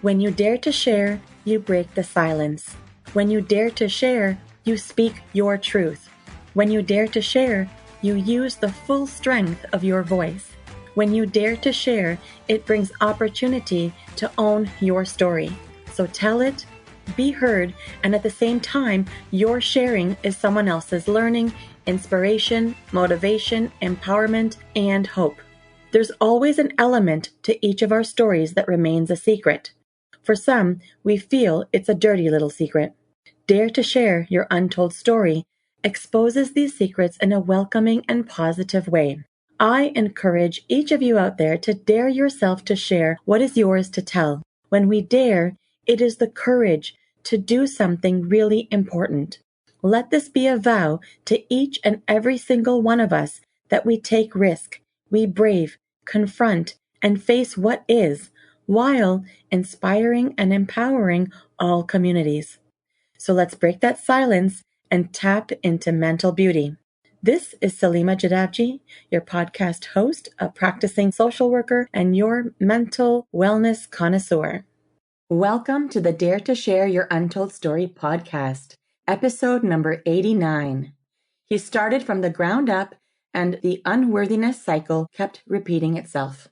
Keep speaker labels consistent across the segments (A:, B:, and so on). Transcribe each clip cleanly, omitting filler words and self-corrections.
A: When you dare to share, you break the silence. When you dare to share, you speak your truth. When you dare to share, you use the full strength of your voice. When you dare to share, it brings opportunity to own your story. So tell it, be heard, and at the same time, your sharing is someone else's learning, inspiration, motivation, empowerment, and hope. There's always an element to each of our stories that remains a secret. For some, we feel it's a dirty little secret. Dare to share your untold story exposes these secrets in a welcoming and positive way. I encourage each of you out there to dare yourself to share what is yours to tell. When we dare, it is the courage to do something really important. Let this be a vow to each and every single one of us that we take risk, we brave, confront, and face what is, while inspiring and empowering all communities. So let's break that silence and tap into mental beauty. This is Salima Jadavji, your podcast host, a practicing social worker, and your mental wellness connoisseur. Welcome to the Dare to Share Your Untold Story podcast, episode number 89. He started from the ground up, and the unworthiness cycle kept repeating itself.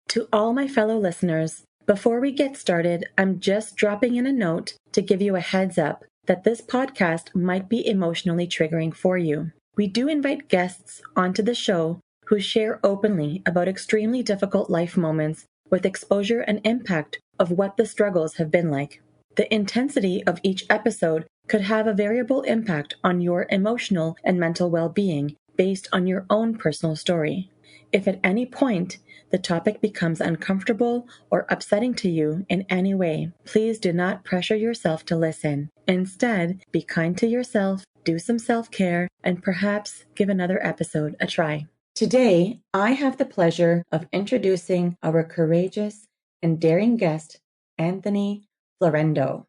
A: To all my fellow listeners, before we get started, I'm just dropping in a note to give you a heads up that this podcast might be emotionally triggering for you. We do invite guests onto the show who share openly about extremely difficult life moments with exposure and impact of what the struggles have been like. The intensity of each episode could have a variable impact on your emotional and mental well-being based on your own personal story. If at any point the topic becomes uncomfortable or upsetting to you in any way, please do not pressure yourself to listen. Instead, be kind to yourself, do some self-care, and perhaps give another episode a try. Today, I have the pleasure of introducing our courageous and daring guest, Anthony Florendo.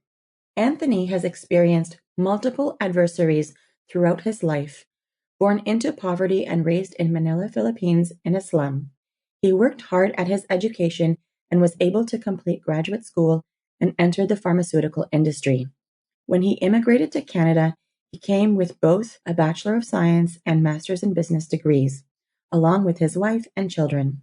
A: Anthony has experienced multiple adversaries throughout his life. Born into poverty and raised in Manila, Philippines, in a slum, he worked hard at his education and was able to complete graduate school and enter the pharmaceutical industry. When he immigrated to Canada, he came with both a Bachelor of Science and Master's in Business degrees, along with his wife and children.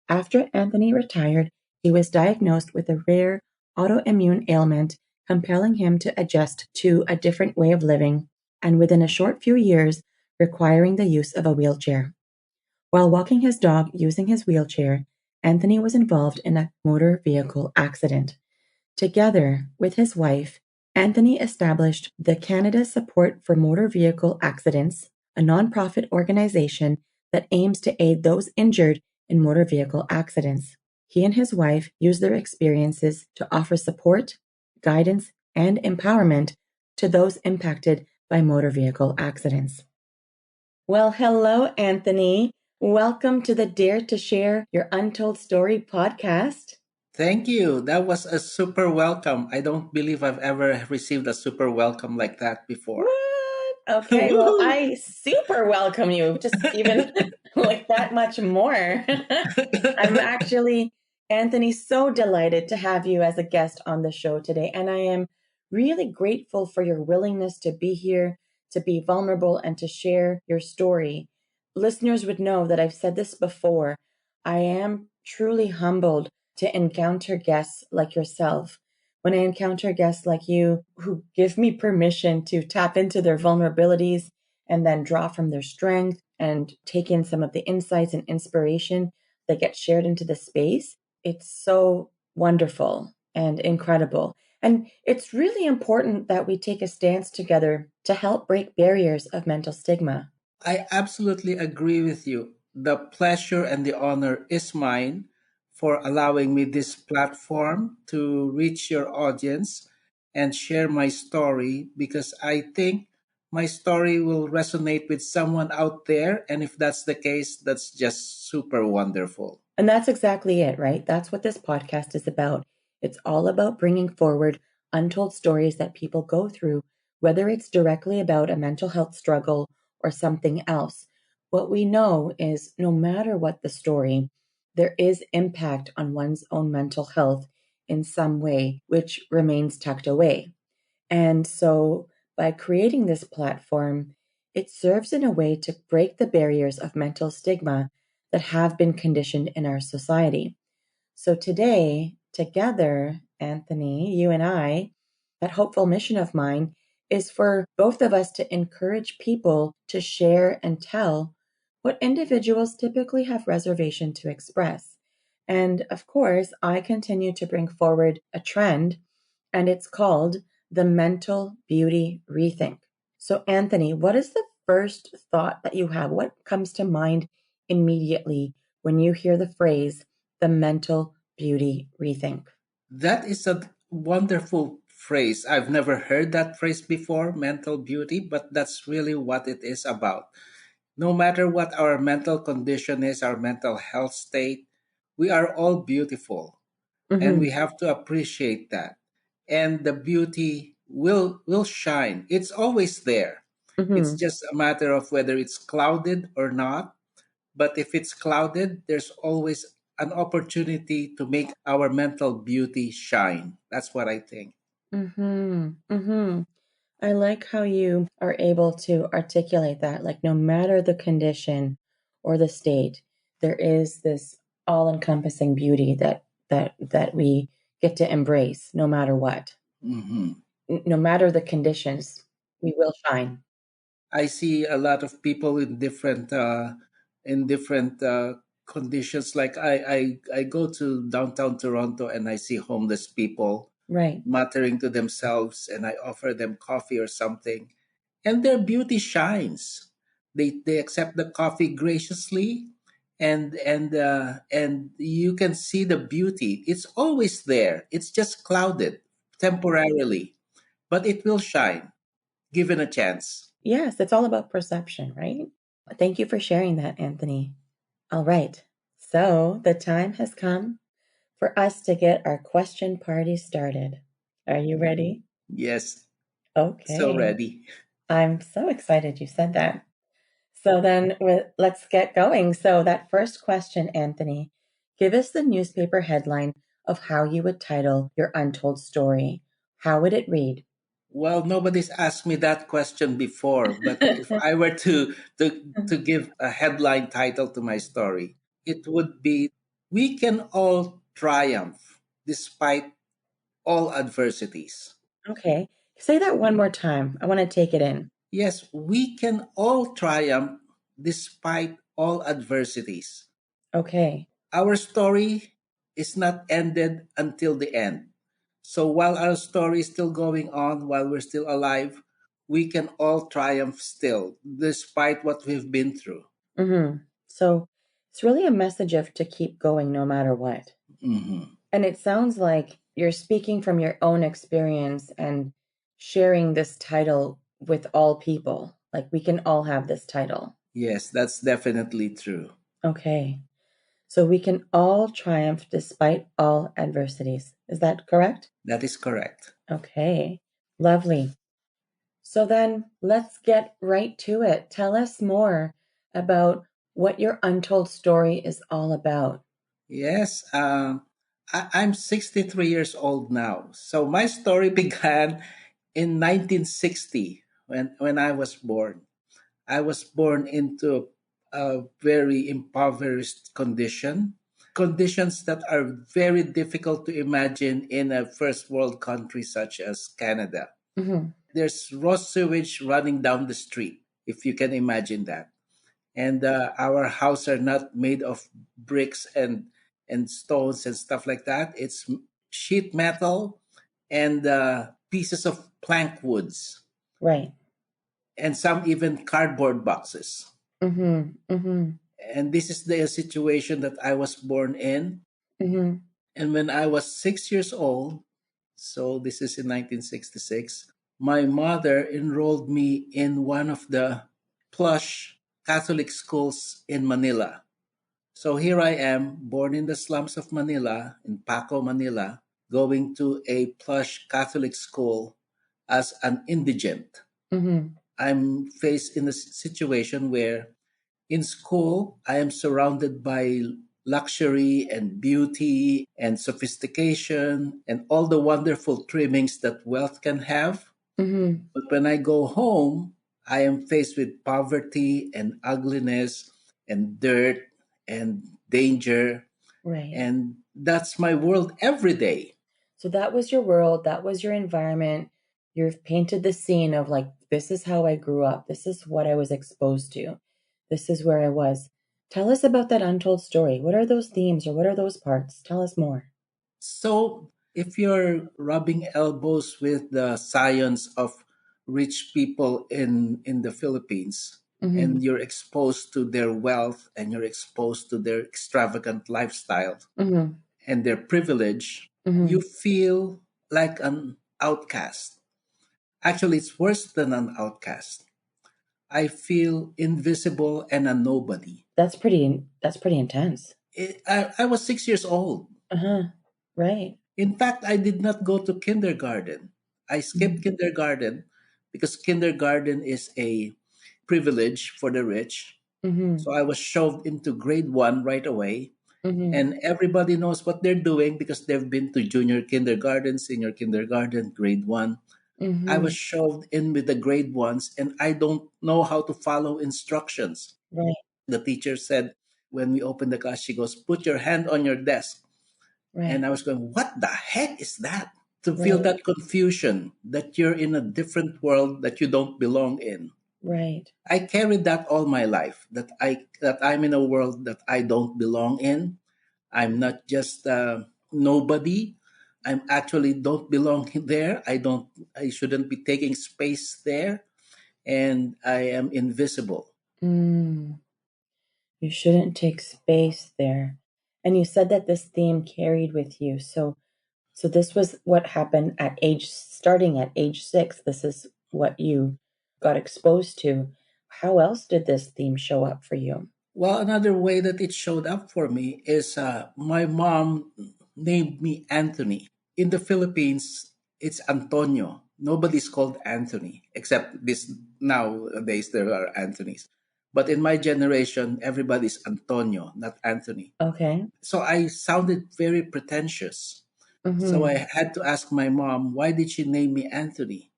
A: After Anthony retired, he was diagnosed with a rare autoimmune ailment, compelling him to adjust to a different way of living, and within a short few years, requiring the use of a wheelchair. While walking his dog using his wheelchair, Anthony was involved in a motor vehicle accident. Together with his wife, Anthony established the Canada Support for Motor Vehicle Accidents, a nonprofit organization that aims to aid those injured in motor vehicle accidents. He and his wife use their experiences to offer support, guidance, and empowerment to those impacted by motor vehicle accidents. Well, hello, Anthony. Welcome to the Dare to Share Your Untold Story podcast.
B: Thank you. That was a super welcome. I don't believe I've ever received a super welcome like that before.
A: What? Okay, well, I super welcome you, just even like that much more. I'm actually, Anthony, so delighted to have you as a guest on the show today. And I am really grateful for your willingness to be here, to be vulnerable, and to share your story. Listeners would know that I've said this before. I am truly humbled to encounter guests like yourself. When I encounter guests like you who give me permission to tap into their vulnerabilities and then draw from their strength and take in some of the insights and inspiration that get shared into the space, it's so wonderful and incredible. And it's really important that we take a stance together to help break barriers of mental stigma.
B: I absolutely agree with you. The pleasure and the honor is mine for allowing me this platform to reach your audience and share my story because I think my story will resonate with someone out there. And if that's the case, that's just super wonderful.
A: And that's exactly it, right? That's what this podcast is about. It's all about bringing forward untold stories that people go through, whether it's directly about a mental health struggle or something else. What we know is no matter what the story, there is impact on one's own mental health in some way, which remains tucked away. And so, by creating this platform, it serves in a way to break the barriers of mental stigma that have been conditioned in our society. So, today, together, Anthony, you and I, that hopeful mission of mine is for both of us to encourage people to share and tell what individuals typically have reservation to express. And of course, I continue to bring forward a trend, and it's called the mental beauty rethink. So, Anthony, what is the first thought that you have? What comes to mind immediately when you hear the phrase the mental beauty rethink?
B: That is a wonderful phrase. I've never heard that phrase before, mental beauty, but that's really what it is about. No matter what our mental condition is, our mental health state, we are all beautiful and we
A: Mm-hmm.
B: have to appreciate that. And the beauty will shine. It's always there. It's
A: Mm-hmm.
B: just a matter of whether it's clouded or not. But if it's clouded, there's always an opportunity to make our mental beauty shine. That's what I think.
A: Mm-hmm. Mm-hmm. I like how you are able to articulate that. Like, no matter the condition or the state, there is this all-encompassing beauty that we get to embrace, no matter what.
B: Hmm.
A: No matter the conditions, we will shine.
B: I see a lot of people in different conditions. Like I go to downtown Toronto and I see homeless people
A: Right.
B: muttering to themselves, and I offer them coffee or something, and their beauty shines. They accept the coffee graciously, and you can see the beauty. It's always there. It's just clouded temporarily, but it will shine given a chance.
A: Yes, it's all about perception, right? Thank you for sharing that, Anthony. All right. So the time has come for us to get our question party started. Are you ready?
B: Yes, so
A: Okay.
B: ready.
A: I'm so excited you said that. So then let's get going. So that first question, Anthony, give us the newspaper headline of how you would title your untold story. How would it read?
B: Well, nobody's asked me that question before, but if I were to give a headline title to my story, it would be "We Can All Triumph Despite All Adversities."
A: Okay. Say that one more time. I want to take it in.
B: Yes, we can all triumph despite all adversities.
A: Okay.
B: Our story is not ended until the end. So while our story is still going on, while we're still alive, we can all triumph still, despite what we've been through.
A: So it's really a message of to keep going no matter what.
B: Hmm.
A: And it sounds like you're speaking from your own experience and sharing this title with all people. Like we can all have this title.
B: Yes, that's definitely true.
A: Okay. So we can all triumph despite all adversities. Is that correct?
B: That is correct.
A: Okay. Lovely. So then let's get right to it. Tell us more about what your untold story is all about.
B: Yes, I'm 63 years old now. So my story began in 1960 when I was born. I was born into a very impoverished conditions that are very difficult to imagine in a first world country such as Canada.
A: Hmm.
B: There's raw sewage running down the street, if you can imagine that. And our houses are not made of bricks and stones and stuff like that. It's sheet metal and pieces of plank woods,
A: Right.
B: and some even cardboard boxes.
A: Mm-hmm. Mm-hmm.
B: And this is the situation that I was born in.
A: Mm-hmm.
B: And when I was 6 years old, so this is in 1966, my mother enrolled me in one of the plush Catholic schools in Manila. So here I am, born in the slums of Manila, in Paco, Manila, going to a plush Catholic school as an indigent.
A: Mm-hmm.
B: I'm faced in a situation where in school, I am surrounded by luxury and beauty and sophistication and all the wonderful trimmings that wealth can have.
A: Mm-hmm.
B: But when I go home, I am faced with poverty and ugliness and dirt and danger.
A: Right.
B: And that's my world every day.
A: So that was your world, that was your environment. You've painted the scene of like, this is how I grew up. This is what I was exposed to. This is where I was. Tell us about that untold story. What are those themes or what are those parts? Tell us more.
B: So if you're rubbing elbows with the science of rich people in the Philippines,
A: Mm-hmm.
B: and you're exposed to their wealth and you're exposed to their extravagant lifestyle
A: Mm-hmm.
B: and their privilege, you
A: Mm-hmm.
B: feel like an outcast. Actually, it's worse than an outcast. I feel invisible and a nobody.
A: That's pretty intense.
B: I was 6 years old.
A: Uh-huh. Right.
B: In fact, I did not go to kindergarten. I skipped kindergarten because kindergarten is a privilege for the rich.
A: Mm-hmm.
B: So I was shoved into grade one right away.
A: Mm-hmm.
B: And everybody knows what they're doing because they've been to junior kindergarten, senior kindergarten, grade one. I
A: Mm-hmm.
B: was shoved in with the grade ones, and I don't know how to follow instructions.
A: Right.
B: The teacher said, when we opened the class, she goes, "Put your hand on your desk." And
A: Right.
B: I was going, what the heck is that? To feel
A: Right.
B: that confusion that you're in a different world that you don't belong in.
A: Right.
B: I carried that all my life, that I'm in a world that I don't belong in. I'm not just nobody. I'm actually don't belong there. I shouldn't be taking space there, and I am invisible.
A: Mm. You shouldn't take space there. And you said that this theme carried with you. So this was what happened at starting at age 6. This is what you got exposed to. How else did this theme show up for you?
B: Well, another way that it showed up for me is my mom named me Anthony. In the Philippines, it's Antonio. Nobody's called Anthony, except this nowadays there are Anthonys. But in my generation, everybody's Antonio, not Anthony.
A: Okay.
B: So I sounded very pretentious. So
A: Mm-hmm.
B: I had to ask my mom, why did she name me Anthony?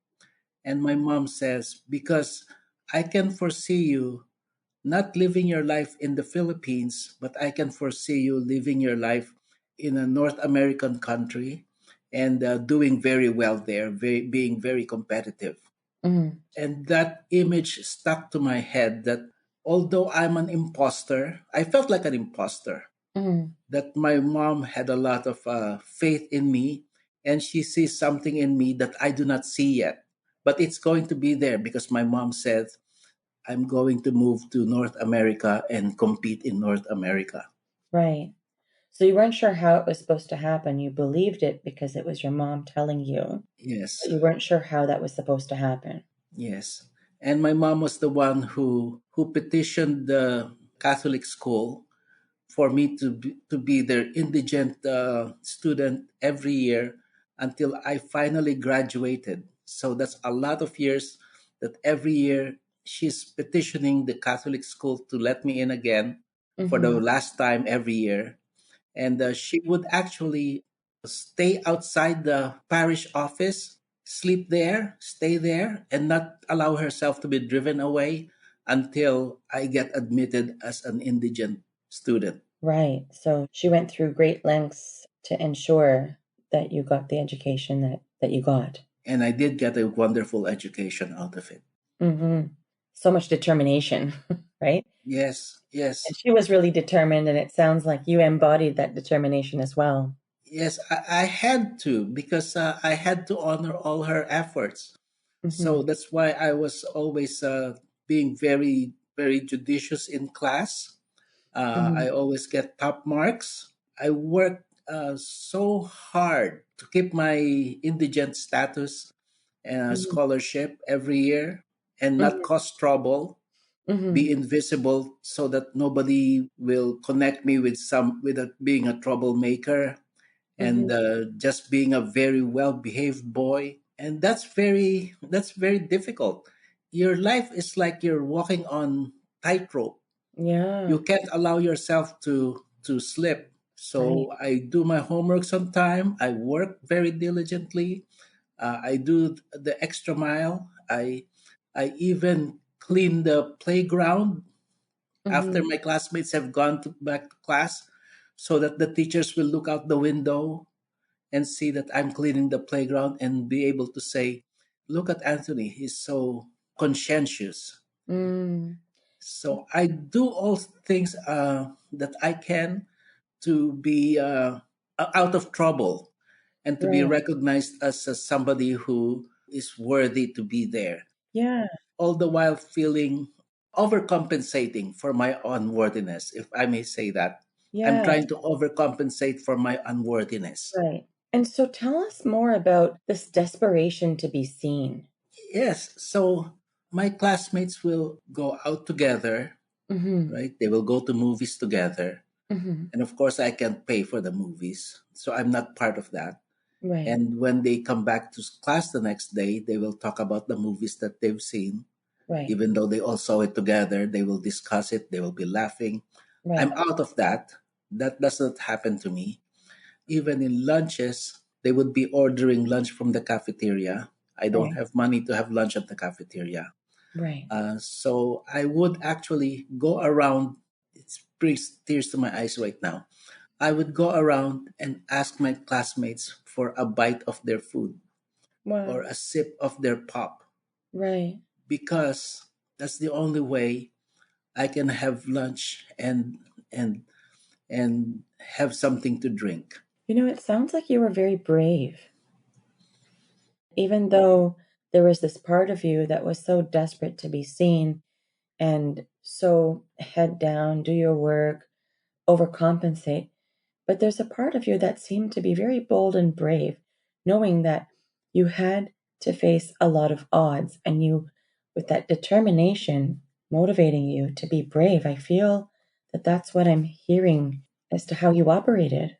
B: And my mom says, because I can foresee you not living your life in the Philippines, but I can foresee you living your life in a North American country and doing very well there, being very competitive.
A: Mm-hmm.
B: And that image stuck to my head that although I'm an imposter, I felt like an imposter,
A: Mm-hmm.
B: that my mom had a lot of faith in me and she sees something in me that I do not see yet. But it's going to be there because my mom said I'm going to move to North America and compete in North America.
A: Right. So you weren't sure how it was supposed to happen. You believed it because it was your mom telling you,
B: Yes,
A: but you weren't sure how that was supposed to happen.
B: yes. And my mom was the one who petitioned the Catholic school for me to be their indigent student every year until I finally graduated. So that's a lot of years that every year she's petitioning the Catholic school to let me in again for the
A: Mm-hmm.
B: last time every year. And she would actually stay outside the parish office, sleep there, stay there, and not allow herself to be driven away until I get admitted as an indigent student.
A: Right. So she went through great lengths to ensure that you got the education that you got.
B: And I did get a wonderful education out of it.
A: Mm-hmm. So much determination, right?
B: Yes,
A: And
B: yes,
A: she was really determined, and it sounds like you embodied that determination as well.
B: yes. I had to because I had to honor all her efforts.
A: Mm-hmm.
B: So that's why I was always being very, very judicious in class.
A: Mm-hmm.
B: I always get top marks. I worked so hard to keep my indigent status and
A: Mm-hmm.
B: scholarship every year and not cause trouble,
A: Mm-hmm.
B: be invisible so that nobody will connect me with being a troublemaker and
A: Mm-hmm.
B: just being a very well behaved boy. And that's very difficult. Your life is like you're walking on tightrope. You
A: Yeah.
B: can't allow yourself to to slip.
A: Right.
B: So I do my homeworks on time. I work very diligently. I do the extra mile. I even clean the playground after
A: Mm-hmm.
B: my classmates have gone back to class, so that the teachers will look out the window and see that I'm cleaning the playground and be able to say, "Look at Anthony. He's so conscientious."
A: Mm.
B: So I do all things that I can to be out of trouble and to be
A: Right.
B: recognized as somebody who is worthy to be there,
A: Yeah.
B: all the while feeling overcompensating for my unworthiness, if I may say that. I'm
A: Yeah.
B: trying to overcompensate for my unworthiness.
A: Right. And so tell us more about this desperation to be seen.
B: Yes, so my classmates will go out together,
A: Mm-hmm.
B: right? They will go to movies together.
A: Mm-hmm.
B: And of course, I can pay for the movies. So I'm not part of that.
A: Right.
B: And when they come back to class the next day, they will talk about the movies that they've seen.
A: Right.
B: Even though they all saw it together, they will discuss it, they will be laughing. I'm
A: Right.
B: out of that. That does not happen to me. Even in lunches, they would be ordering lunch from the cafeteria. I don't
A: Right.
B: have money to have lunch at the cafeteria.
A: Right.
B: So I would actually go around, it brings tears to my eyes right now. I would go around and ask my classmates for a bite of their food or
A: Wow.
B: a sip of their pop,
A: Right.
B: because that's the only way I can have lunch and and have something to drink.
A: You know, it sounds like you were very brave, even though there was this part of you that was so desperate to be seen and so head down, do your work, overcompensate. But there's a part of you that seemed to be very bold and brave, knowing that you had to face a lot of odds and you, with that determination motivating you to be brave. I feel that that's what I'm hearing as to how you operated.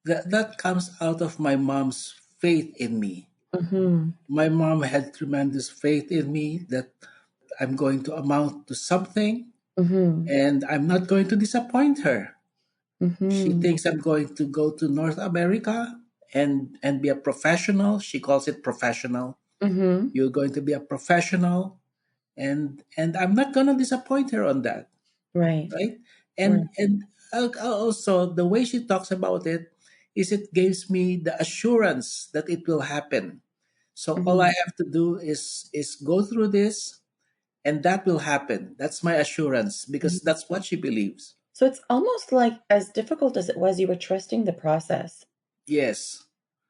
B: That comes out of my mom's faith in me.
A: Mm-hmm.
B: My mom had tremendous faith in me that I'm going to amount to something
A: Mm-hmm.
B: and I'm not going to disappoint her. She
A: Mm-hmm.
B: thinks I'm going to go to North America and be a professional. She calls it professional.
A: Mm-hmm.
B: You're going to be a professional, and I'm not going to disappoint her on that,
A: Right.
B: right?
A: Right.
B: And also the way she talks about it is it gives me the assurance that it will happen. So all
A: Mm-hmm.
B: I have to do is go through this, and that will happen. That's my assurance because
A: Mhm.
B: that's what she believes.
A: So it's almost like as difficult as it was, you were trusting the process.
B: Yes.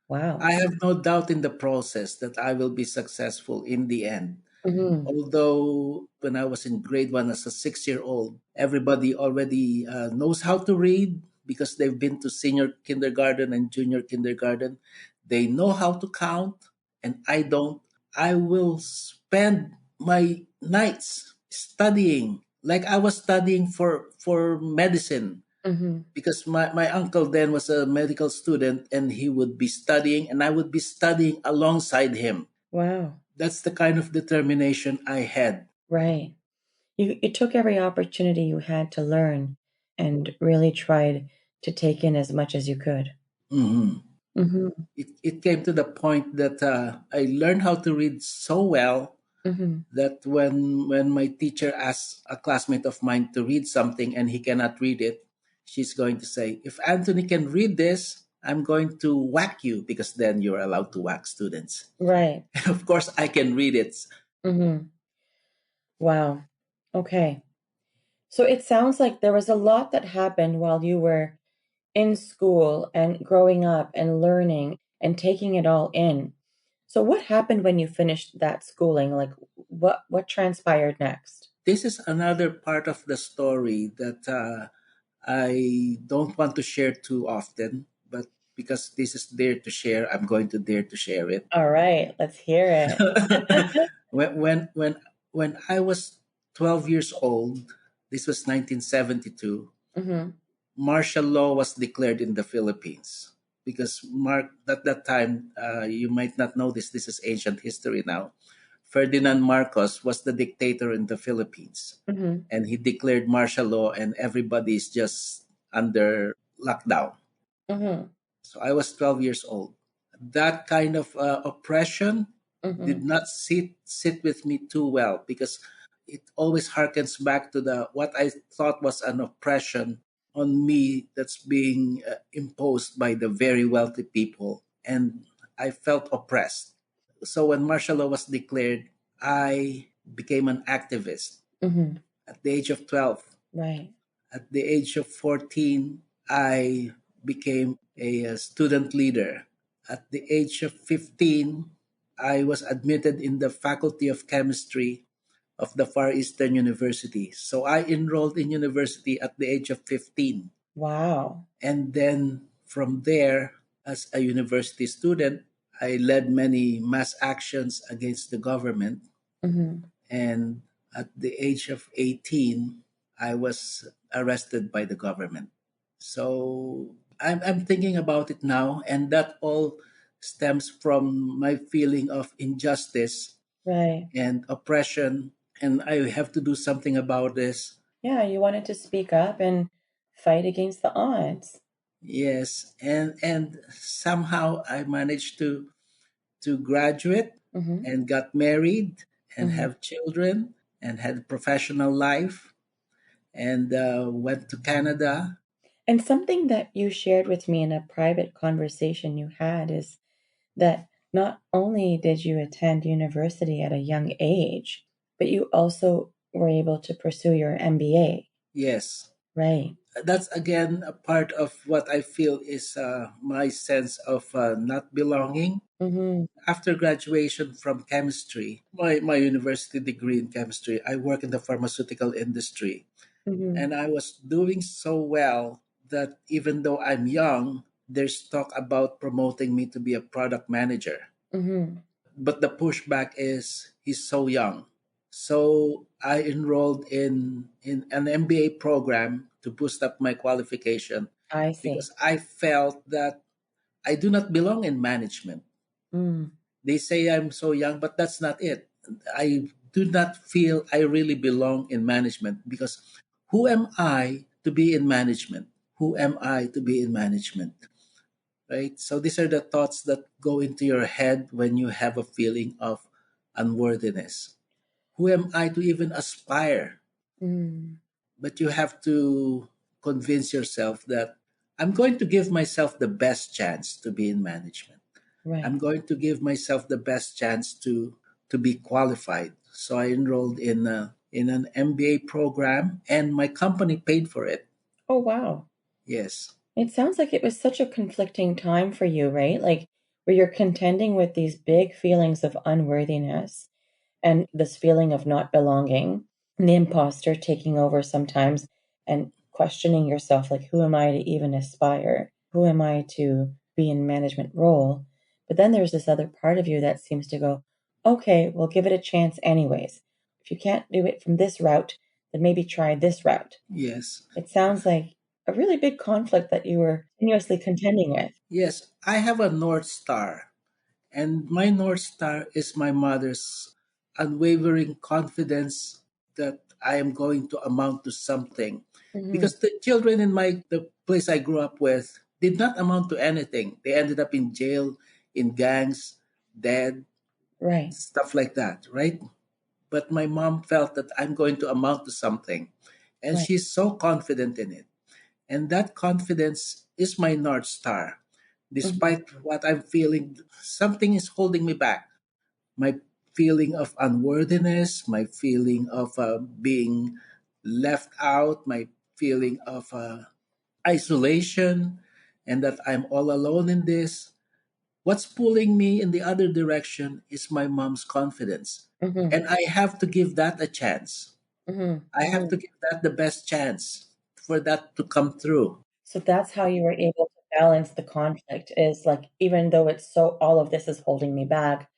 A: Wow.
B: I have no doubt in the process that I will be successful in the end.
A: Mm-hmm.
B: Although when I was in grade one as a 6 year old, everybody already knows how to read because they've been to senior kindergarten and junior kindergarten. They know how to count, and I don't. I will spend my nights studying like I was studying for medicine,
A: Mm-hmm.
B: because my uncle then was a medical student and he would be studying and I would be studying alongside him.
A: Wow.
B: That's the kind of determination I had.
A: Right. You took every opportunity you had to learn and really tried to take in as much as you could.
B: Mhm.
A: Mm-hmm.
B: It came to the point that I learned how to read so well
A: Mm-hmm.
B: that when my teacher asks a classmate of mine to read something and he cannot read it, she's going to say, "If Anthony can read this, I'm going to whack you," because then you're allowed to whack students.
A: Right.
B: And of course, I can read it.
A: Mm-hmm. Wow. Okay. So it sounds like there was a lot that happened while you were in school and growing up and learning and taking it all in. So what happened when you finished that schooling? Like what transpired next?
B: This is another part of the story that I don't want to share too often, but because this is Dare to Share, I'm going to dare to share it.
A: All right, let's hear it.
B: when, when, when, when I was 12 years old, this was 1972,
A: Mm-hmm.
B: martial law was declared in the Philippines. Because at that time, you might not know this, this is ancient history now. Ferdinand Marcos was the dictator in the Philippines,
A: Mm-hmm.
B: and he declared martial law, and everybody is just under lockdown.
A: Mm-hmm.
B: So I was 12 years old. That kind of oppression
A: Mm-hmm.
B: did not sit with me too well because it always harkens back to the what I thought was an oppression on me that's being imposed by the very wealthy people, and I felt oppressed. So when martial law was declared, I became an activist
A: Mm-hmm.
B: at the age of 12.
A: Right.
B: At the age of 14, I became a student leader. At the age of 15, I was admitted in the Faculty of Chemistry of the Far Eastern University. So I enrolled in university at the age of 15.
A: Wow.
B: And then from there, as a university student, I led many mass actions against the government.
A: Mm-hmm.
B: And at the age of 18, I was arrested by the government. So I'm thinking about it now, and that all stems from my feeling of injustice
A: Right.
B: and oppression, and I have to do something about this.
A: Yeah, you wanted to speak up and fight against the odds.
B: Yes, and somehow I managed to graduate
A: Mm-hmm.
B: and got married and
A: Mm-hmm.
B: have children and had professional life and went to Canada.
A: And something that you shared with me in a private conversation you had is that not only did you attend university at a young age, but you also were able to pursue your MBA.
B: Yes,
A: Right.
B: that's again a part of what I feel is my sense of not belonging.
A: Mm-hmm.
B: After graduation from chemistry, my university degree in chemistry, I work in the pharmaceutical industry.
A: Mm-hmm.
B: And I was doing so well that even though I'm young, there's talk about promoting me to be a product manager.
A: Mm-hmm.
B: But the pushback is he's so young. So I enrolled in an MBA program to boost up my qualification
A: I see.
B: because I felt that I do not belong in management.
A: Mm.
B: They say I'm so young, but that's not it. I do not feel I really belong in management because who am I to be in management? Who am I to be in management? Right? So these are the thoughts that go into your head when you have a feeling of unworthiness. Who am I to even aspire?
A: Mm.
B: But you have to convince yourself that I'm going to give myself the best chance to be in management. I'm
A: Right.
B: going to give myself the best chance to be qualified. So I enrolled in an MBA program, and my company paid for it.
A: Oh, wow.
B: Yes,
A: It sounds like it was such a conflicting time for you, right? Like where you're contending with these big feelings of unworthiness and this feeling of not belonging, and the imposter taking over sometimes and questioning yourself like, who am I to even aspire? Who am I to be in management role? But then there's this other part of you that seems to go, okay, we'll give it a chance anyways. If you can't do it from this route, then maybe try this route.
B: yes,
A: It sounds like a really big conflict that you were continuously contending with.
B: yes. I have a North Star, and my North Star is my mother's unwavering confidence that I am going to amount to something.
A: Hmm.
B: Because the children in the place I grew up with did not amount to anything. They ended up in jail, in gangs, dead,
A: Right.
B: stuff like that, right? But my mom felt that I'm going to amount to something. And
A: Right.
B: she's so confident in it. And that confidence is my North Star.
A: Hmm.
B: Despite what I'm feeling, something is holding me back. My feeling of unworthiness, my feeling of being left out, my feeling of isolation, and that I'm all alone in this. What's pulling me in the other direction is my mom's confidence.
A: Hmm.
B: And I have to give that a chance.
A: Hmm.
B: I have
A: Hmm.
B: to give that the best chance for that to come through.
A: So that's how you were able to balance the conflict is like, even though it's so, all of this is holding me back,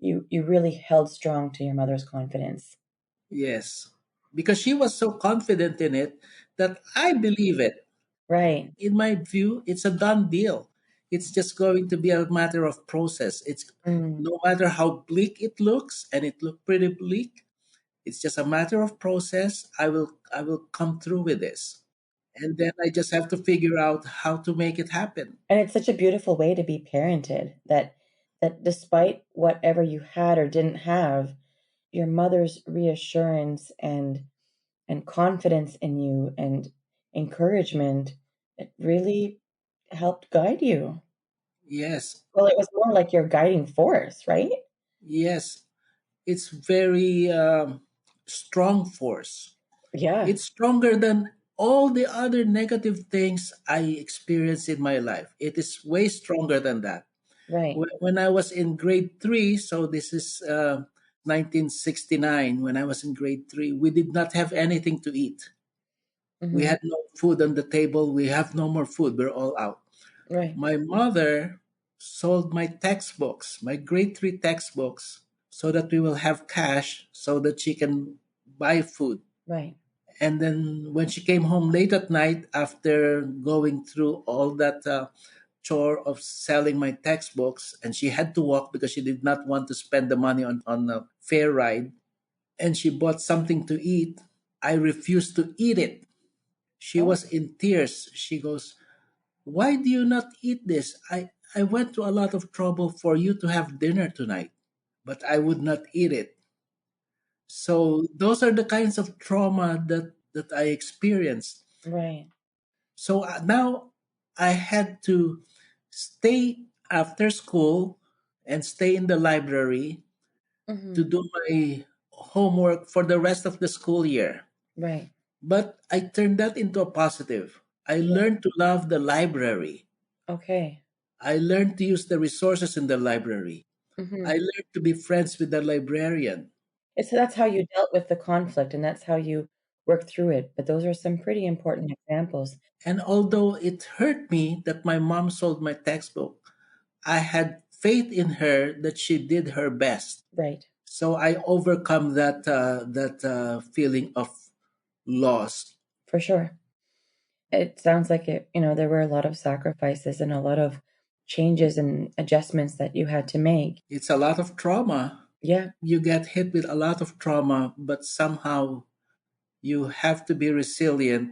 A: you really held strong to your mother's confidence.
B: Yes. Because she was so confident in it that I believe it.
A: Right.
B: In my view, it's a done deal. It's just going to be a matter of process. It's
A: Mm.
B: no matter how bleak it looks, and it looked pretty bleak, it's just a matter of process. I will come through with this. and then I just have to figure out how to make it happen.
A: And it's such a beautiful way to be parented that despite whatever you had or didn't have, your mother's reassurance and confidence in you and encouragement, it really helped guide you.
B: Yes,
A: Well, it was more like your guiding force, right?
B: yes, it's very strong force.
A: Yeah,
B: It's stronger than all the other negative things I experienced in my life. It is way stronger than that.
A: right.
B: When I was in grade three, so this is 1969, when I was in grade three, we did not have anything to eat. We
A: Mm-hmm.
B: had no food on the table. We have no more food. We're all out.
A: Right,
B: My mother sold my textbooks, my grade three textbooks, so that we will have cash so that she can buy food.
A: right.
B: And then when she came home late at night after going through all that chore of selling my textbooks, and she had to walk because she did not want to spend the money on a fare ride, and she bought something to eat, I refused to eat it. She
A: Oh,
B: was in tears. She goes, "Why do you not eat this? I went to a lot of trouble for you to have dinner tonight, but I would not eat it." So those are the kinds of trauma that I experienced.
A: right.
B: So now I had to stay after school and stay in the library to
A: Mm-hmm.
B: do my homework for the rest of the school year.
A: Right.
B: But I turned that into a positive. I
A: Yeah.
B: learned to love the library.
A: Okay.
B: I learned to use the resources in the library. I
A: Mm-hmm.
B: learned to be friends with the librarian.
A: It's that's how you dealt with the conflict and that's how you worked through it. But those are some pretty important examples.
B: And although it hurt me that my mom sold my textbook, I had faith in her that she did her best.
A: Right.
B: So I overcome that feeling of loss.
A: For sure. It sounds like there were a lot of sacrifices and a lot of changes and adjustments that you had to make.
B: It's a lot of trauma.
A: Yeah,
B: You get hit with a lot of trauma, but somehow you have to be resilient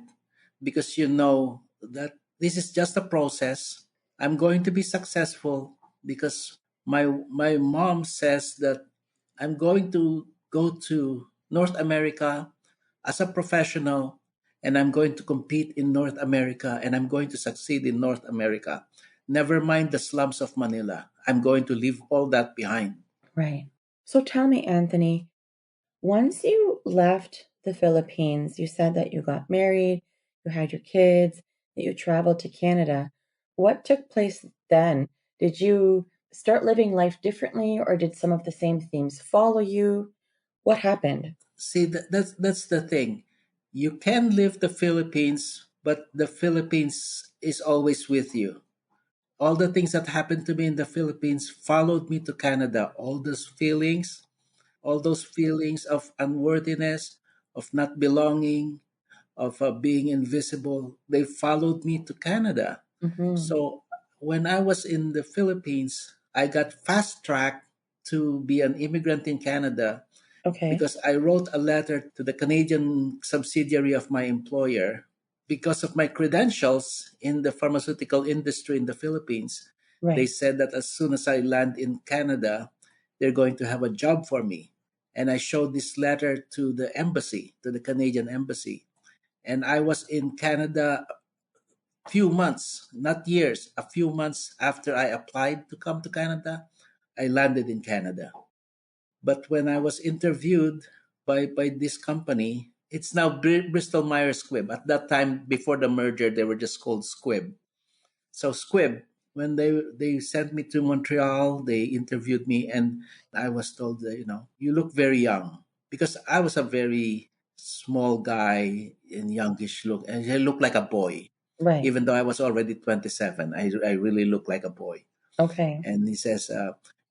B: because you know that this is just a process. I'm going to be successful because my mom says that I'm going to go to North America as a professional, and I'm going to compete in North America, and I'm going to succeed in North America. Never mind the slums of Manila. I'm going to leave all that behind.
A: right. So tell me, Anthony, once you left the Philippines, you said that you got married, you had your kids, that you traveled to Canada. What took place then? Did you start living life differently, or did some of the same themes follow you? What happened?
B: See, that's the thing. You can leave the Philippines, but the Philippines is always with you. All the things that happened to me in the Philippines followed me to Canada. All those feelings of unworthiness, of not belonging, of being invisible, they followed me to Canada.
A: Mm-hmm.
B: So when I was in the Philippines, I got fast tracked to be an immigrant in Canada
A: Okay.
B: because I wrote a letter to the Canadian subsidiary of my employer because of my credentials in the pharmaceutical industry in the Philippines. They
A: Right.
B: said that as soon as I land in Canada, they're going to have a job for me. And I showed this letter to the embassy, to the Canadian embassy. And I was in Canada a few months, not years, a few months after I applied to come to Canada, I landed in Canada. But when I was interviewed by this company, it's now Bristol Myers Squibb. At that time, before the merger, they were just called Squibb. So Squibb, when they sent me to Montreal, they interviewed me, and I was told that you look very young because I was a very small guy in youngish look, and I looked like a boy,
A: Right.
B: even though I was already 27. I really looked like a boy.
A: Okay.
B: And he says,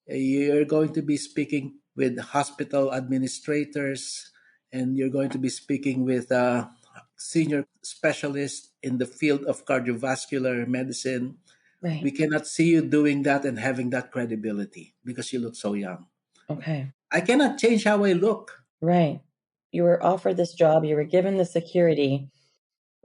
B: you're going to be speaking with hospital administrators, and you're going to be speaking with senior specialists in the field of cardiovascular medicine.
A: Right.
B: We cannot see you doing that and having that credibility because you look so young.
A: Okay.
B: I cannot change how I look.
A: Right. You were offered this job, you were given the security,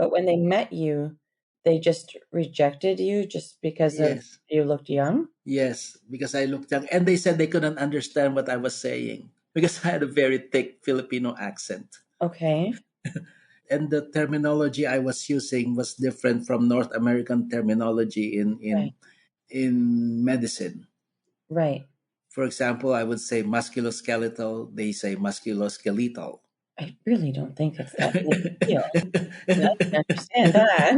A: But when they met you, they just rejected you just because of
B: Yes.
A: you looked young?
B: Yes, because I looked young. And they said they couldn't understand what I was saying because I had a very thick Filipino accent.
A: Okay.
B: And the terminology I was using was different from North American terminology
A: Right.
B: in medicine.
A: Right.
B: For example, I would say musculoskeletal, they say musculoskeletal.
A: I really don't think it's that big a deal. Yeah, I can understand that.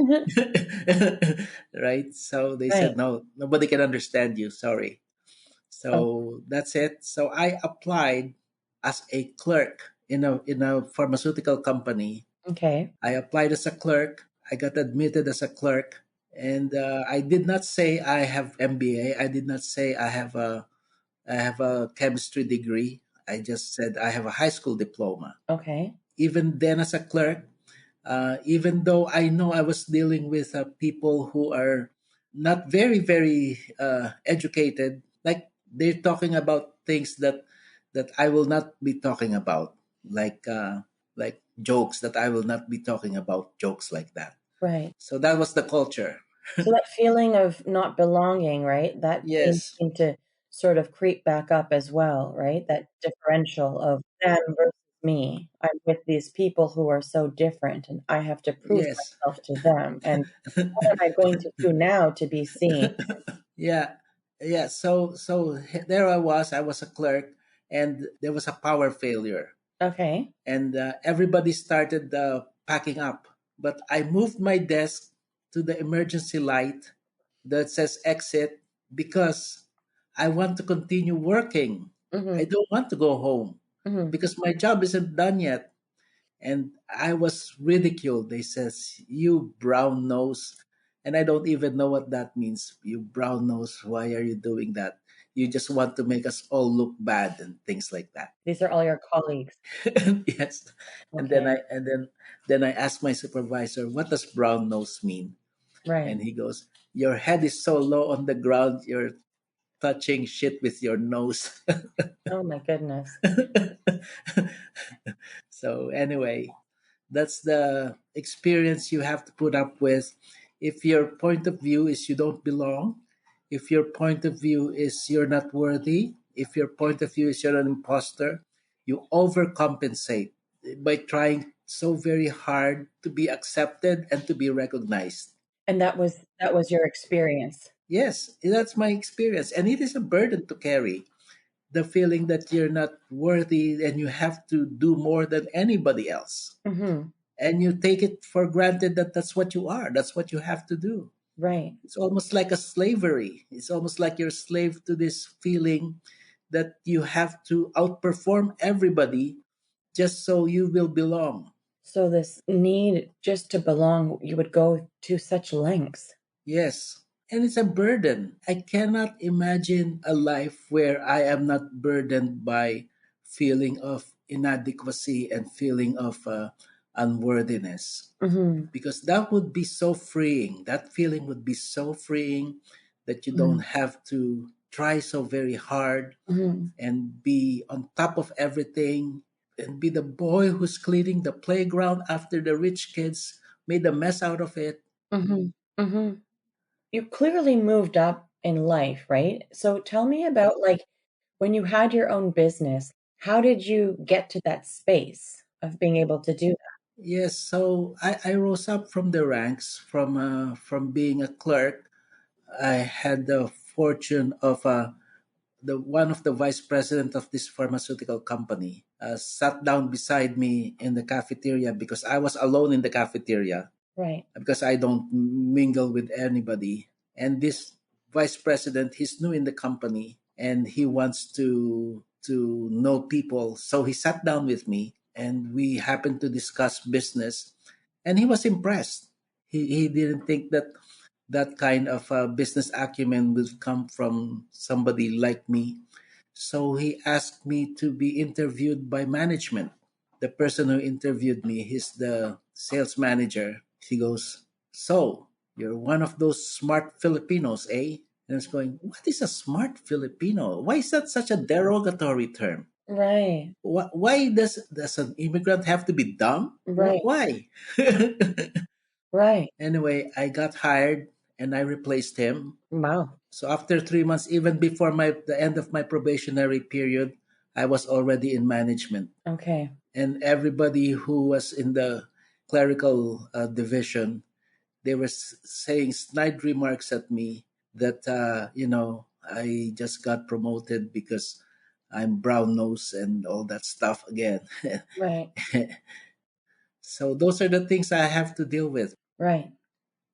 B: Right? So they
A: Right.
B: said, no, nobody can understand you. Sorry.
A: Oh,
B: So that's it. So I applied as a clerk in a pharmaceutical company.
A: okay.
B: I applied as a clerk. I got admitted as a clerk, and I did not say I have MBA. I did not say I have a chemistry degree. I just said I have a high school diploma.
A: Okay.
B: Even then, as a clerk, even though I know I was dealing with people who are not very educated, like they're talking about things that I will not be talking about, like jokes that I will not be talking about, jokes like that.
A: Right.
B: So that was the culture.
A: So that feeling of not belonging, right? That didn't
B: Yes,
A: seem to sort of creep back up as well, right? That differential of them versus me. I'm with these people who are so different, and I have to prove
B: yes.
A: myself to them. And what am I going to do now to be seen?
B: Yeah, yeah. There I was. I was a clerk, and there was a power failure,
A: Okay.
B: and everybody started packing up. But I moved my desk to the emergency light that says exit because I want to continue working. I
A: Mm-hmm.
B: don't want to go home
A: Mm-hmm.
B: because my job isn't done yet. And I was ridiculed. They says, "You brown nose," and I don't even know what that means. You brown nose. Why are you doing that? You just want to make us all look bad and things like that.
A: These are all your colleagues.
B: Yes. And then
A: Okay.
B: I asked my supervisor, "What does brown nose mean?"
A: Right.
B: And he goes, "Your head is so low on the ground, you're touching shit with your nose."
A: Oh my goodness.
B: So anyway, that's the experience you have to put up with. If your point of view is you don't belong, if your point of view is you're not worthy, if your point of view is you're an imposter, you overcompensate by trying so very hard to be accepted and to be recognized.
A: And that was your experience.
B: Yes, that's my experience. And it is a burden to carry, the feeling that you're not worthy and you have to do more than anybody else.
A: Mm-hmm.
B: And you take it for granted that that's what you are, that's what you have to do.
A: Right.
B: It's almost like a slavery. It's almost like you're slave to this feeling that you have to outperform everybody just so you will belong.
A: So this need just to belong, you would go to such lengths.
B: Yes. And it's a burden. I cannot imagine a life where I am not burdened by feeling of inadequacy and feeling of unworthiness,
A: Mm-hmm.
B: because that would be so freeing. That feeling would be so freeing that you don't have to try so very hard
A: Mm-hmm.
B: and be on top of everything and be the boy who's cleaning the playground after the rich kids made a mess out of it.
A: Mm-hmm. Mm-hmm. You clearly moved up in life, right? So tell me about like when you had your own business, how did you get to that space of being able to do that?
B: Yes, so I rose up from the ranks from being a clerk. I had the fortune of the one of the vice president of this pharmaceutical company sat down beside me in the cafeteria because I was alone in the cafeteria
A: Right.
B: because I don't mingle with anybody. And this vice president, he's new in the company and he wants to know people. So he sat down with me and we happened to discuss business. And he was impressed. He didn't think that that kind of business acumen would come from somebody like me. So he asked me to be interviewed by management. The person who interviewed me, he's the sales manager. He goes, "So, you're one of those smart Filipinos, eh?" And I was going, "What is a smart Filipino? Why is that such a derogatory term?
A: Right.
B: Why does an immigrant have to be dumb?
A: Right.
B: Why?"
A: Right.
B: Anyway, I got hired and I replaced him.
A: Wow.
B: So after 3 months, even before the end of my probationary period, I was already in management.
A: Okay.
B: And everybody who was in the clerical division, they were saying snide remarks at me that I just got promoted because I'm brown nose and all that stuff again.
A: Right.
B: So those are the things I have to deal with.
A: Right.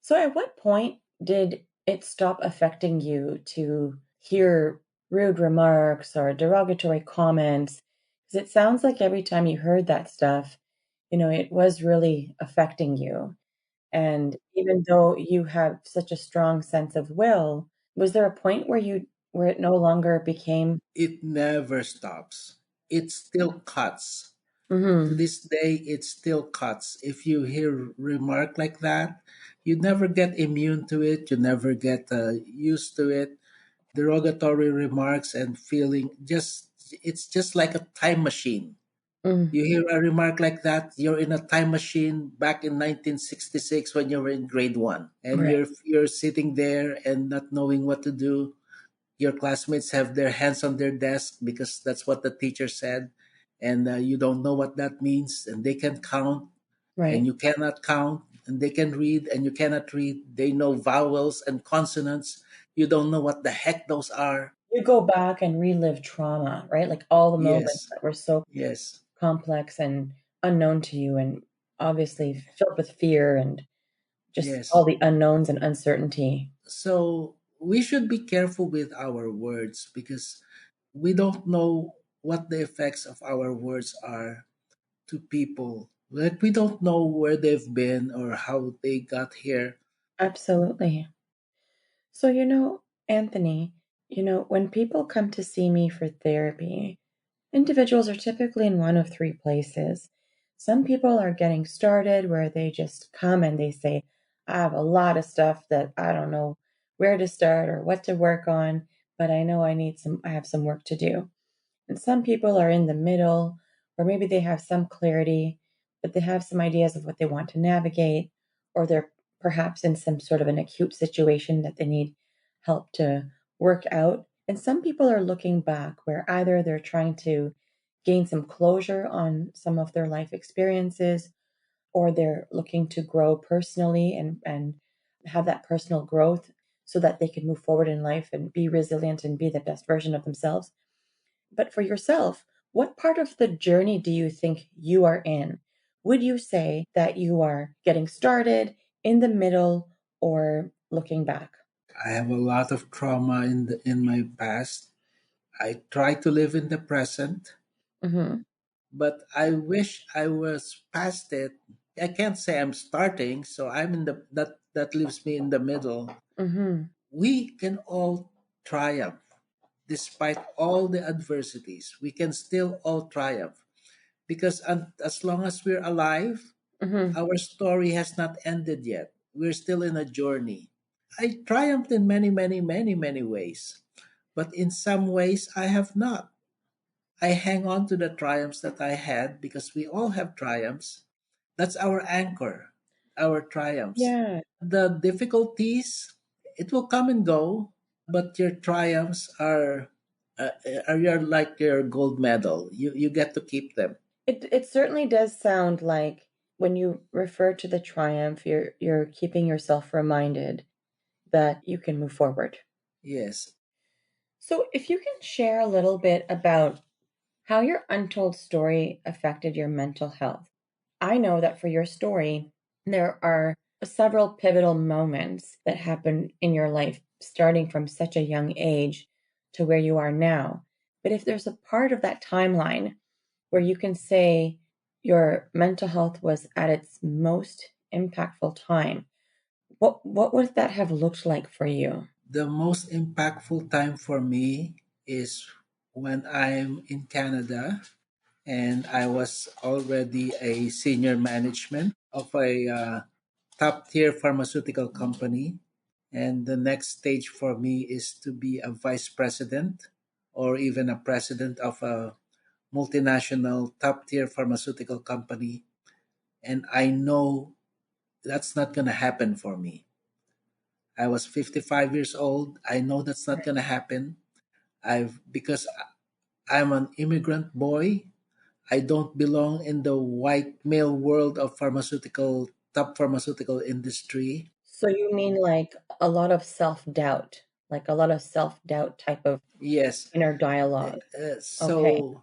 A: So at what point did it stop affecting you to hear rude remarks or derogatory comments? Because it sounds like every time you heard that stuff, it was really affecting you. And even though you have such a strong sense of will, was there a point where it no longer became?
B: It never stops. It still cuts. To
A: Mhm.
B: this day, it still cuts. If you hear remark like that, you never get immune to it. You never get used to it. Derogatory remarks and feeling just it's just like a time machine.
A: Mm.
B: You hear a remark like that, you're in a time machine back in 1966 when you were in grade 1 and
A: Right.
B: you're sitting there and not knowing what to do. Your classmates have their hands on their desk because that's what the teacher said, and you don't know what that means, and they can count and
A: Right.
B: you cannot count, and they can read and you cannot read. They know vowels and consonants. You don't know what the heck those are.
A: You go back and relive trauma, right? Like all the moments
B: Yes,
A: that were so
B: yes,
A: complex and unknown to you, and obviously filled with fear and just all
B: yes.
A: the unknowns and uncertainty.
B: So we should be careful with our words because we don't know what the effects of our words are to people. Like we don't know where they've been or how they got here.
A: Absolutely. So, Anthony, when people come to see me for therapy, individuals are typically in one of three places. Some people are getting started where they just come and they say, I have a lot of stuff that I don't know where to start or what to work on, but I know I have some work to do. And some people are in the middle, or maybe they have some clarity, but they have some ideas of what they want to navigate, or they're perhaps in some sort of an acute situation that they need help to work out. And some people are looking back where either they're trying to gain some closure on some of their life experiences, or they're looking to grow personally and have that personal growth so that they can move forward in life and be resilient and be the best version of themselves. But for yourself, what part of the journey do you think you are in? Would you say that you are getting started, in the middle, or looking back?
B: I have a lot of trauma in my past. I try to live in the present,
A: Mm-hmm.
B: but I wish I was past it. I can't say I'm starting, so I'm in that leaves me in the middle.
A: Mm-hmm.
B: We can all triumph despite all the adversities. We can still all triumph because as long as we're alive,
A: Mm-hmm.
B: our story has not ended yet. We're still in a journey. I triumphed in many, many, many, many ways, but in some ways I have not. I hang on to the triumphs that I had because we all have triumphs. That's our anchor, our triumphs.
A: Yeah.
B: The difficulties, it will come and go, but your triumphs are like your gold medal. You get to keep them.
A: It certainly does sound like when you refer to the triumph, you're keeping yourself reminded that you can move forward.
B: Yes,
A: So if you can share a little bit about how your untold story affected your mental health. I know that for your story, there are several pivotal moments that happened in your life, starting from such a young age to where you are now. But if there's a part of that timeline where you can say your mental health was at its most impactful time, what would that have looked like for you?
B: the most impactful time for me is when I'm in Canada and I was already a senior management of a top tier pharmaceutical company. And the next stage for me is to be a vice president or even a president of a multinational top tier pharmaceutical company. And I know that's not going to happen for me. I was 55 years old. I know that's not going to happen. I've because I'm an immigrant boy. I don't belong in the white male world of top pharmaceutical industry.
A: So you mean like a lot of self-doubt, like a lot of self-doubt type of
B: Yes.
A: inner dialogue. Okay.
B: So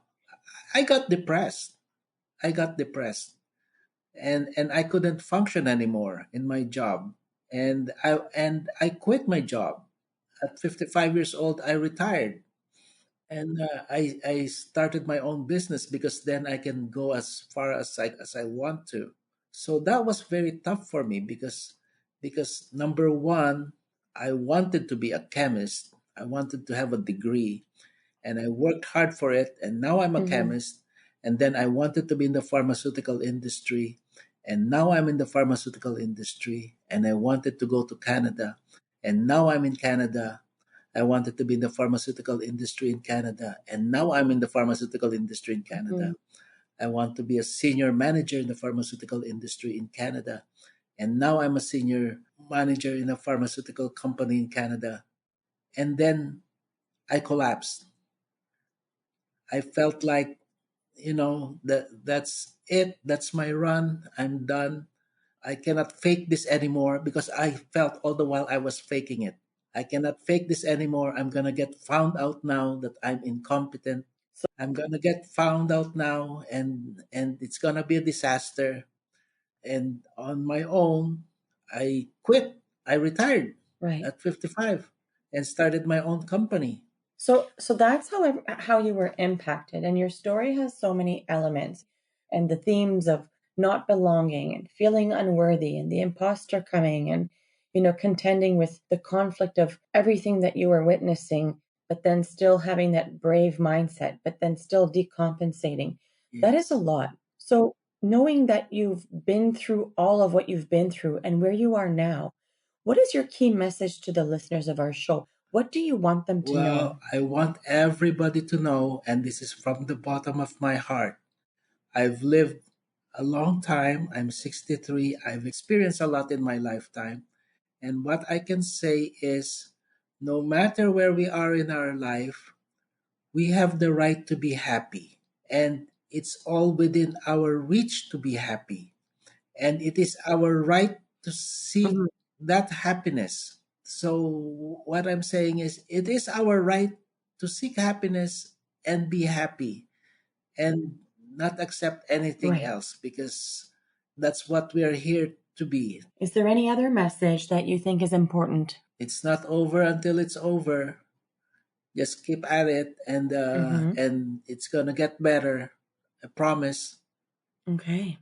B: I got depressed. I got depressed, and I couldn't function anymore in my job. And I quit my job at 55 years old. I retired, and I started my own business because then I can go as far as I want to. So that was very tough for me because number one, I wanted to be a chemist. I wanted to have a degree, and I worked hard for it, and now I'm a
A: Mm-hmm.
B: chemist. And then I wanted to be in the pharmaceutical industry, and now I'm in the pharmaceutical industry, and I wanted to go to Canada, and now I'm in Canada. I wanted to be in the pharmaceutical industry in Canada, and now I'm in the pharmaceutical industry in
A: Mm-hmm.
B: Canada. I want to be a senior manager in the pharmaceutical industry in Canada, and now I'm a senior manager in a pharmaceutical company in Canada. And then I collapsed. I felt like, that's it. That's my run. I'm done. I cannot fake this anymore because I felt all the while I was faking it. I cannot fake this anymore. I'm going to get found out now that I'm incompetent.
A: So
B: I'm going to get found out now, and it's going to be a disaster. And on my own, I quit. I retired
A: right.
B: at 55 and started my own company.
A: So that's how you were impacted, and your story has so many elements, and the themes of not belonging and feeling unworthy, and the imposter coming, and contending with the conflict of everything that you were witnessing, but then still having that brave mindset, but then still decompensating. That is a
B: Yes.
A: lot. So knowing that you've been through all of what you've been through and where you are now, what is your key message to the listeners of our show? What do you want them to
B: Well,
A: know?
B: I want everybody to know, and this is from the bottom of my heart. I've lived a long time. I'm 63. I've experienced a lot in my lifetime. And what I can say is no matter where we are in our life, we have the right to be happy. And it's all within our reach to be happy. And it is our right to seek
A: Mhm.
B: that happiness. So, what I'm saying is, it is our right to seek happiness and be happy and not accept anything
A: Right.
B: else because that's what we are here to be.
A: Is there any other message that you think is important?
B: It's not over until it's over. Just keep at it,
A: Hmm.
B: and it's gonna get better. I promise.
A: Okay.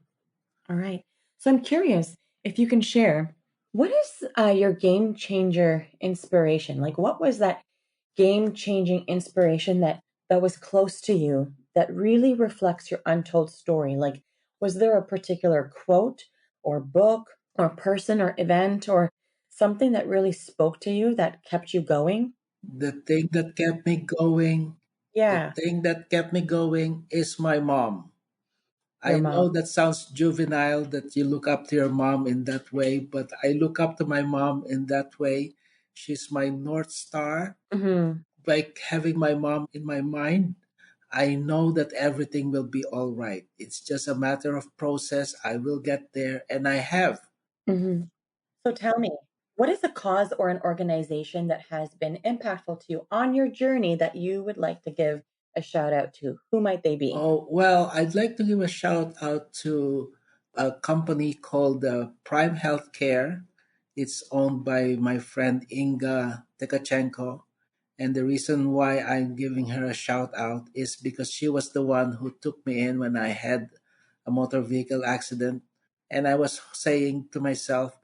A: All right. So I'm curious if you can share what is your game changer inspiration? Like, what was that game changing inspiration that was close to you that really reflects your untold story? Like, was there a particular quote or book or person or event or something that really spoke to you that kept you going?
B: The thing that kept me going, the
A: Yeah,
B: thing that kept me going is my mom.
A: your
B: I know
A: mom.
B: that sounds juvenile that you look up to your mom in that way, but I look up to my mom in that way. She's my North Star.
A: Hmm.
B: By having my mom in my mind, I know that everything will be all right. It's just a matter of process. I will get there, and I have.
A: Hmm. So tell me, what is a cause or an organization that has been impactful to you on your journey that you would like to give a shout out to? Who might they be?
B: Oh, well, I'd like to give a shout out to a company called Prime Healthcare. It's owned by my friend Inga Tekachenko. And the reason why I'm giving her a shout out is because she was the one who took me in when I had a motor vehicle accident. And I was saying to myself,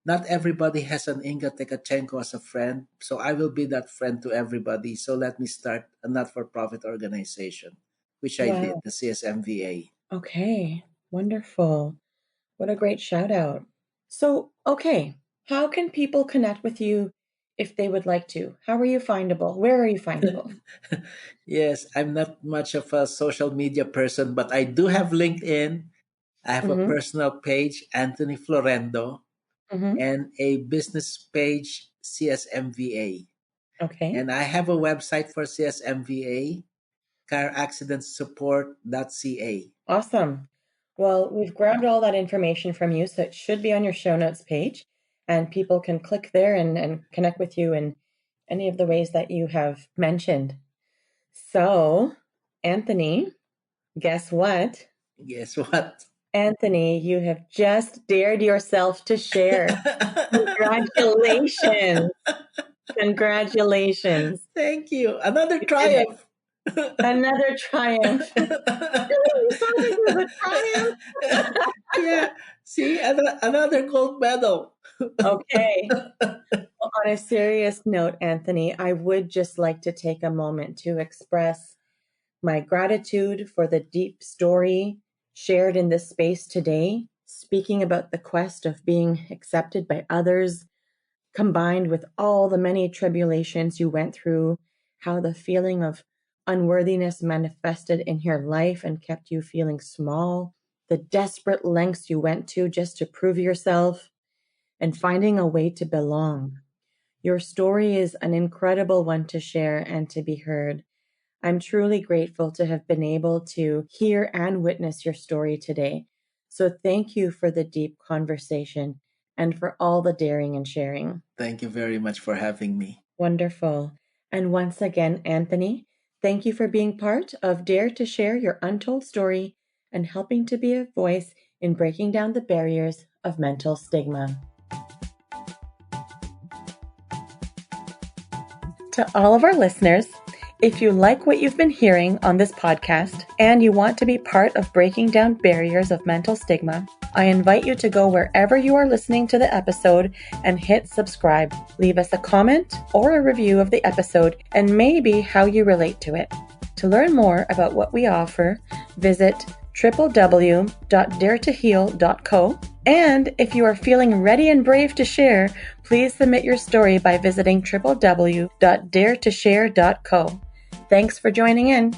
B: not everybody has an Inga Tekachenko as a friend, so I will be that friend to everybody. So let me start a not for profit organization, which I did,
A: Wow.
B: the CSMVA.
A: Okay. Wonderful. What a great shout out. So, okay, how can people connect with you if they would like to? How are you findable? Where are you findable?
B: Yes, I'm not much of a social media person, but I do have LinkedIn. I have a
A: Mm-hmm.
B: personal page, Anthony Florendo,
A: Mm-hmm.
B: and a business page, CSMVA.
A: Okay.
B: And I have a website for CSMVA, caraccidentsupport.ca.
A: Awesome. Well, we've grabbed all that information from you, so it should be on your show notes page, and people can click there and connect with you in any of the ways that you have mentioned. So, Anthony, guess what?
B: Guess what?
A: Anthony, you have just dared yourself to share. Congratulations. Congratulations.
B: Thank you. Another
A: You did it.
B: triumph.
A: Another triumph. Really, you sound like it was a triumph.
B: Yeah. See, another gold medal.
A: Okay. Well, on a serious note, Anthony, I would just like to take a moment to express my gratitude for the deep story shared in this space today, speaking about the quest of being accepted by others, combined with all the many tribulations you went through, how the feeling of unworthiness manifested in your life and kept you feeling small, the desperate lengths you went to just to prove yourself, and finding a way to belong. Your story is an incredible one to share and to be heard. I'm truly grateful to have been able to hear and witness your story today. So thank you for the deep conversation and for all the daring and sharing.
B: Thank you very much for having me.
A: Wonderful. And once again, Anthony, thank you for being part of Dare to Share Your Untold Story and helping to be a voice in breaking down the barriers of mental stigma. To all of our listeners, if you like what you've been hearing on this podcast and you want to be part of breaking down barriers of mental stigma, I invite you to go wherever you are listening to the episode and hit subscribe. Leave us a comment or a review of the episode and maybe how you relate to it. To learn more about what we offer, visit www.daretoheal.co. And if you are feeling ready and brave to share, please submit your story by visiting www.daretoshare.co. Thanks for joining in.